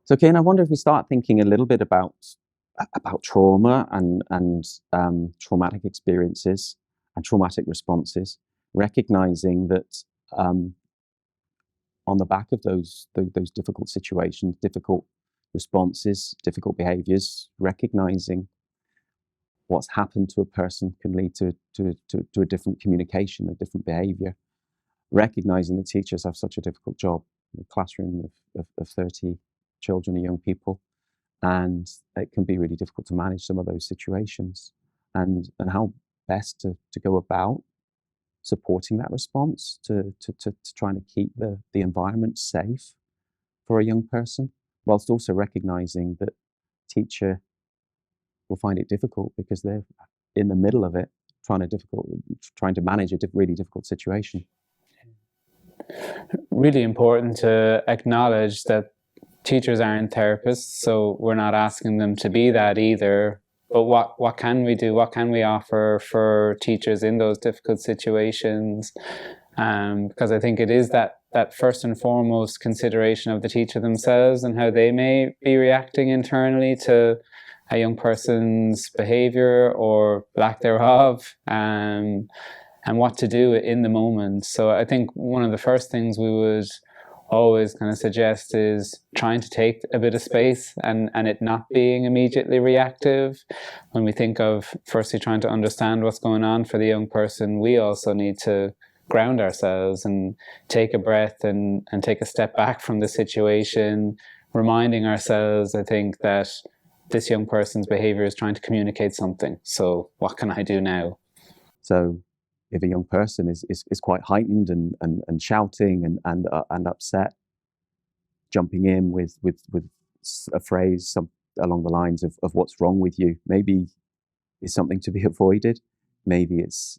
So, Cian, I wonder if we start thinking a little bit about trauma and traumatic experiences and traumatic responses, recognizing that on the back of those difficult situations, difficult responses, difficult behaviors, recognizing what's happened to a person can lead to a different communication, a different behavior. Recognizing that teachers have such a difficult job in a classroom of 30 children or young people, and it can be really difficult to manage some of those situations, and how best to go about supporting that response to trying to keep the environment safe for a young person, whilst also recognizing that teacher will find it difficult because they're in the middle of it, trying to manage a really difficult situation. Really important to acknowledge that teachers aren't therapists, so we're not asking them to be that either. But what can we do? What can we offer for teachers in those difficult situations? Because I think it is that first and foremost consideration of the teacher themselves and how they may be reacting internally to a young person's behavior or lack thereof, and what to do in the moment. So I think one of the first things we would always kind of suggest is trying to take a bit of space and it not being immediately reactive. When we think of firstly trying to understand what's going on for the young person, we also need to ground ourselves and take a breath and take a step back from the situation, reminding ourselves, I think, that this young person's behavior is trying to communicate something. So what can I do now? So if a young person is quite heightened and shouting and upset, jumping in with a phrase along the lines of what's wrong with you, maybe is something to be avoided. Maybe it's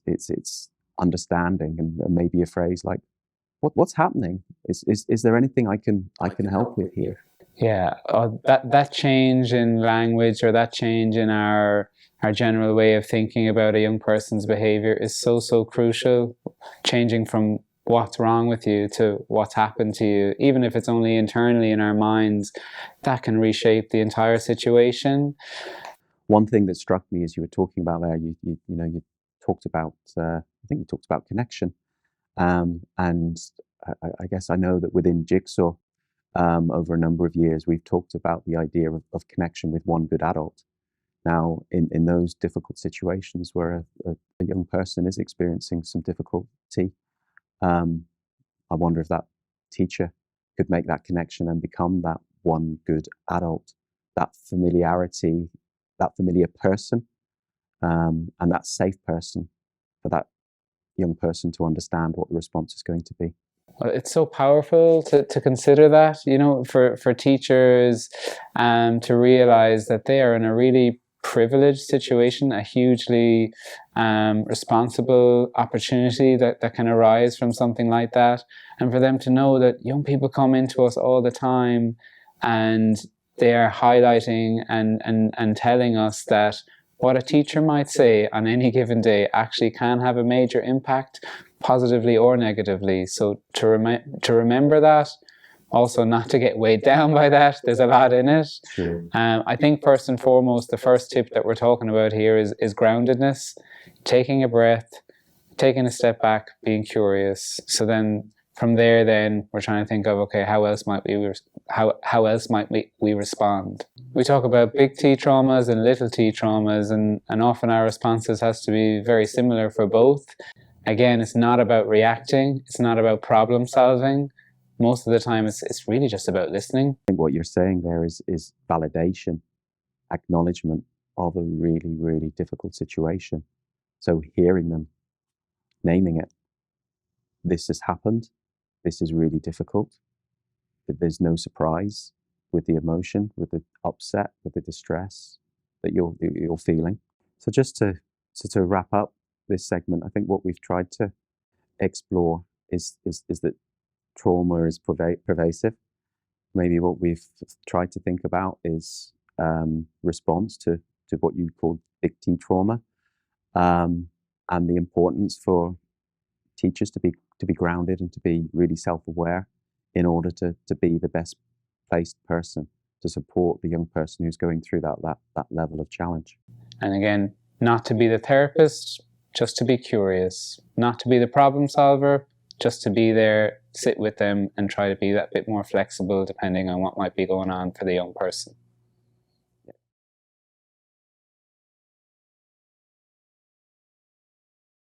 understanding, and maybe a phrase like, what's happening? Is there anything I can help with here? Yeah, that change in language, or that change in our general way of thinking about a young person's behavior is so crucial. Changing from what's wrong with you to what's happened to you, even if it's only internally in our minds, that can reshape the entire situation. One thing that struck me as you were talking about there, you talked about, I think you talked about connection, and I guess I know that within Jigsaw, over a number of years, we've talked about the idea of connection with one good adult. Now, in those difficult situations where a young person is experiencing some difficulty, I wonder if that teacher could make that connection and become that one good adult, that familiarity, that familiar person, and that safe person for that young person to understand what the response is going to be. It's so powerful to consider that, for teachers to realize that they are in a really privileged situation, a hugely responsible opportunity that can arise from something like that, and for them to know that young people come into us all the time and they are highlighting and telling us that what a teacher might say on any given day actually can have a major impact, positively or negatively. So to remember that, also not to get weighed down by that. There's a lot in it. Sure. I think first and foremost, the first tip that we're talking about here is groundedness, taking a breath, taking a step back, being curious. So then from there, then we're trying to think of, okay, how else might we respond? We talk about big T traumas and little T traumas, and often our responses has to be very similar for both. Again, it's not about reacting. It's not about problem solving. Most of the time, it's really just about listening. I think what you're saying there is validation, acknowledgement of a really, really difficult situation. So hearing them, naming it. This has happened. This is really difficult. There's no surprise with the emotion, with the upset, with the distress that you're feeling. So just to wrap up this segment, I think what we've tried to explore is that trauma is pervasive. Maybe what we've tried to think about is response to what you call big T trauma, and the importance for teachers to be grounded and to be really self-aware in order to be the best placed person to support the young person who's going through that level of challenge. And again, not to be the therapist, just to be curious, not to be the problem solver, just to be there, sit with them and try to be that bit more flexible depending on what might be going on for the young person.